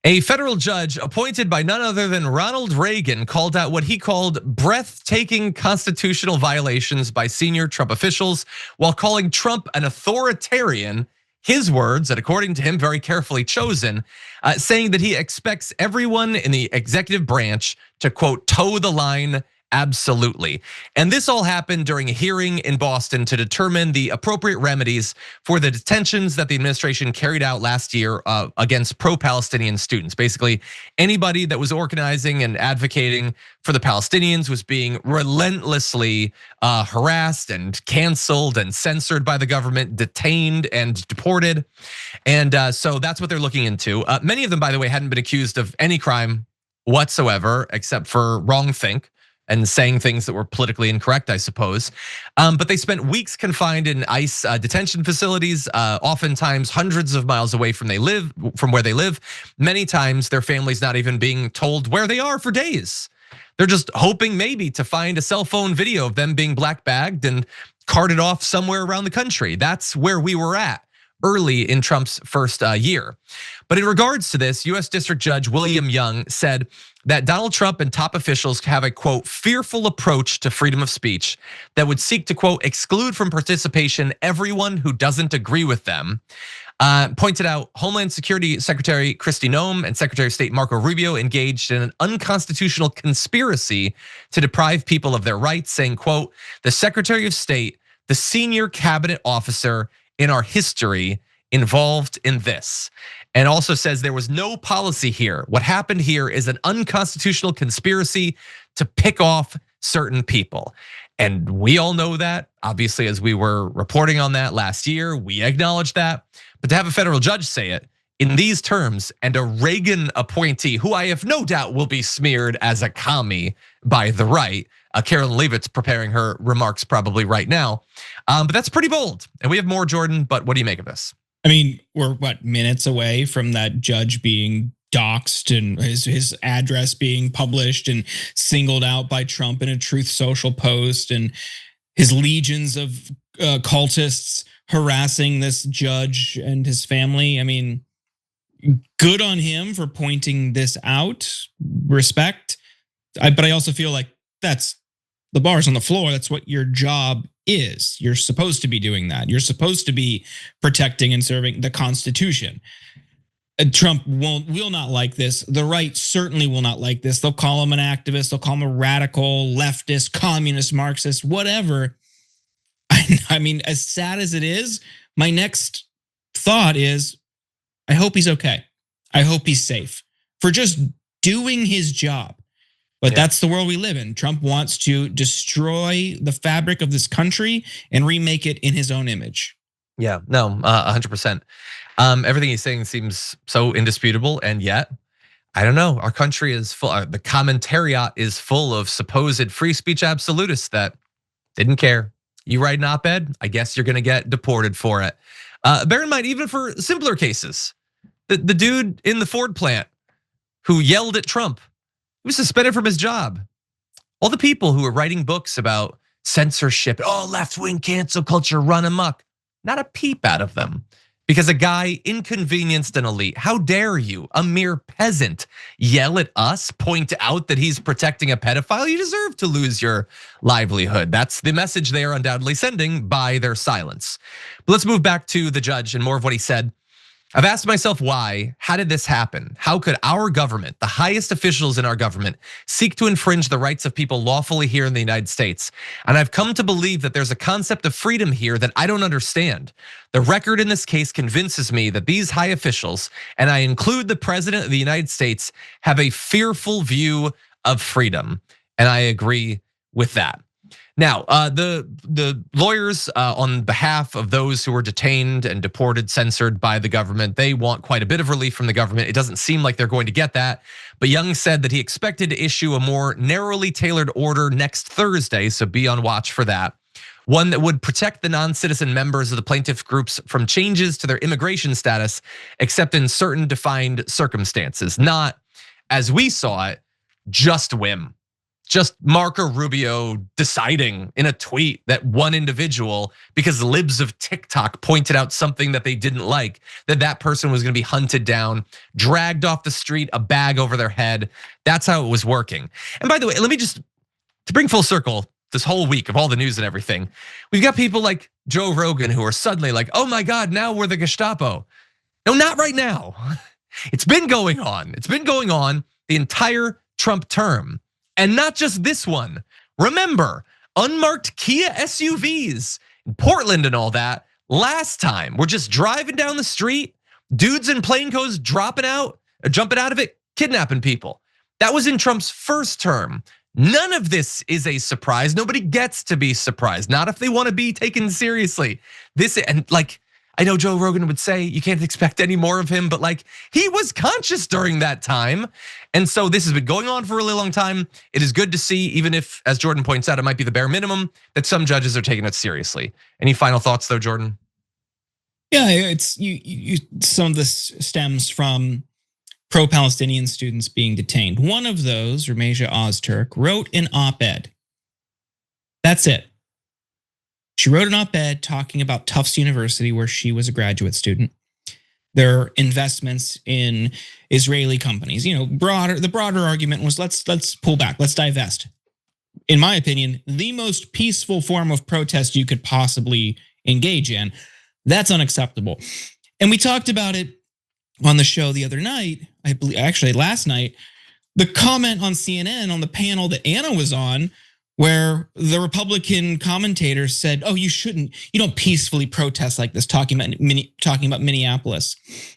A federal judge appointed by none other than Ronald Reagan called out what he called breathtaking constitutional violations by senior Trump officials while calling Trump an authoritarian. His words, and according to him, very carefully chosen, saying that he expects everyone in the executive branch to, quote, toe the line absolutely. And this all happened during a hearing in Boston to determine the appropriate remedies for the detentions that the administration carried out last year against pro-Palestinian students. Basically, anybody that was organizing and advocating for the Palestinians was being relentlessly harassed and canceled and censored by the government, detained and deported. And so that's what they're looking into. Many of them, by the way, hadn't been accused of any crime whatsoever except for wrongthink and saying things that were politically incorrect, I suppose. But they spent weeks confined in ICE detention facilities, oftentimes hundreds of miles away from where they live. Many times their families not even being told where they are for days. They're just hoping maybe to find a cell phone video of them being black bagged and carted off somewhere around the country. That's where we were at early in Trump's first year. But in regards to this, US District Judge William Young said that Donald Trump and top officials have a, quote, fearful approach to freedom of speech that would seek to, quote, exclude from participation everyone who doesn't agree with them. Pointed out Homeland Security Secretary Kristi Noem and Secretary of State Marco Rubio engaged in an unconstitutional conspiracy to deprive people of their rights, saying, quote, the Secretary of State, the senior cabinet officer in our history involved in this. And also says there was no policy here. What happened here is an unconstitutional conspiracy to pick off certain people. And we all know that, obviously, as we were reporting on that last year, we acknowledge that. But to have a federal judge say it in these terms and a Reagan appointee, who I have no doubt will be smeared as a commie by the right, Carolyn Leavitt's preparing her remarks probably right now. But that's pretty bold. And we have more, Jordan, but what do you make of this? I mean, we're what, minutes away from that judge being doxxed and his address being published and singled out by Trump in a Truth Social post, and his legions of cultists harassing this judge and his family. I mean, good on him for pointing this out, respect. But I also feel like that's the bar's on the floor. That's what your job is. You're supposed to be doing that. You're supposed to be protecting and serving the Constitution. Trump will not like this. The right certainly will not like this. They'll call him an activist. They'll call him a radical, leftist, communist, Marxist, whatever. I mean, as sad as it is, my next thought is, I hope he's okay. I hope he's safe for just doing his job. But that's the world we live in. Trump wants to destroy the fabric of this country and remake it in his own image. Yeah, no, 100%. Everything he's saying seems so indisputable, and yet, I don't know, our country is full, the commentariat is full of supposed free speech absolutists that didn't care. You write an op-ed, I guess you're gonna get deported for it. Bear in mind, even for simpler cases, the dude in the Ford plant who yelled at Trump, he was suspended from his job. All the people who were writing books about censorship, left-wing cancel culture run amok, not a peep out of them. Because a guy inconvenienced an elite. How dare you, a mere peasant, yell at us, point out that he's protecting a pedophile? You deserve to lose your livelihood. That's the message they are undoubtedly sending by their silence. But let's move back to the judge and more of what he said. I've asked myself why, how did this happen? How could our government, the highest officials in our government, seek to infringe the rights of people lawfully here in the United States? And I've come to believe that there's a concept of freedom here that I don't understand. The record in this case convinces me that these high officials, and I include the president of the United States, have a fearful view of freedom. And I agree with that. Now, the lawyers on behalf of those who were detained and deported, censored by the government, they want quite a bit of relief from the government. It doesn't seem like they're going to get that. But Young said that he expected to issue a more narrowly tailored order next Thursday, so be on watch for that. One that would protect the non-citizen members of the plaintiff groups from changes to their immigration status, except in certain defined circumstances, not, as we saw it, just whim. just Marco Rubio deciding in a tweet that one individual, because libs of TikTok pointed out something that they didn't like, that person was gonna be hunted down, dragged off the street, a bag over their head. That's how it was working. And by the way, let me just, to bring full circle this whole week of all the news and everything, we've got people like Joe Rogan who are suddenly like, oh my God, now we're the Gestapo. No, not right now. It's been going on. It's been going on the entire Trump term. And not just this one. Remember, unmarked Kia SUVs in Portland and all that. Last time, we're just driving down the street, dudes in plainclothes jumping out of it, kidnapping people. That was in Trump's first term. None of this is a surprise. Nobody gets to be surprised. Not if they want to be taken seriously. I know Joe Rogan would say you can't expect any more of him, but he was conscious during that time. And so this has been going on for a really long time. It is good to see, even if, as Jordan points out, it might be the bare minimum, that some judges are taking it seriously. Any final thoughts though, Jordan? Yeah, it's some of this stems from pro-Palestinian students being detained. One of those, Rumeja Ozturk, wrote an op-ed. That's it. She wrote an op-ed talking about Tufts University, where she was a graduate student, their investments in Israeli companies. The broader argument was let's pull back, let's divest. In my opinion, the most peaceful form of protest you could possibly engage in. That's unacceptable. And we talked about it on the show the other night, I believe actually last night, the comment on CNN on the panel that Anna was on, where the Republican commentator said, "Oh, you don't peacefully protest like this," talking about Minneapolis.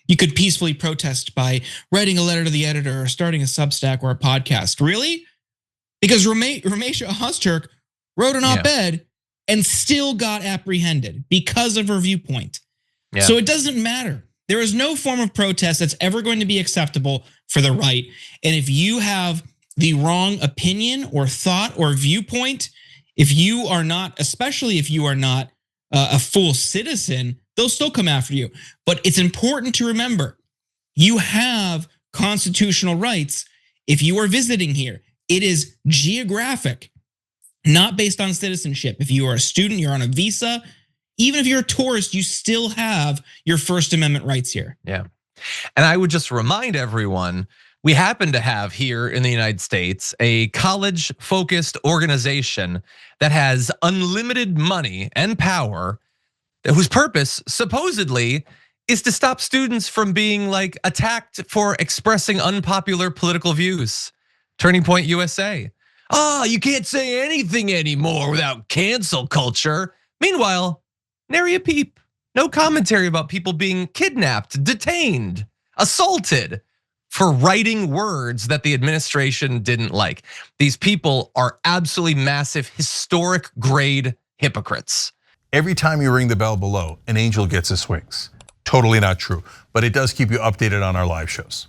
You could peacefully protest by writing a letter to the editor or starting a Substack or a podcast. Really? Because Rumeja Ozturk wrote an op-ed and still got apprehended because of her viewpoint. Yeah. So it doesn't matter. There is no form of protest that's ever going to be acceptable for the right. And if you have the wrong opinion or thought or viewpoint, if you are not, especially if you are not a full citizen, they'll still come after you. But it's important to remember, you have constitutional rights if you are visiting here. It is geographic, not based on citizenship. If you are a student, you're on a visa. Even if you're a tourist, you still have your First Amendment rights here. Yeah, and I would just remind everyone, we happen to have here in the United States a college-focused organization that has unlimited money and power, whose purpose supposedly is to stop students from being attacked for expressing unpopular political views. Turning Point USA. You can't say anything anymore without cancel culture. Meanwhile, nary a peep. No commentary about people being kidnapped, detained, assaulted for writing words that the administration didn't like. These people are absolutely massive, historic grade hypocrites. Every time you ring the bell below, an angel gets his wings. Totally not true, but it does keep you updated on our live shows.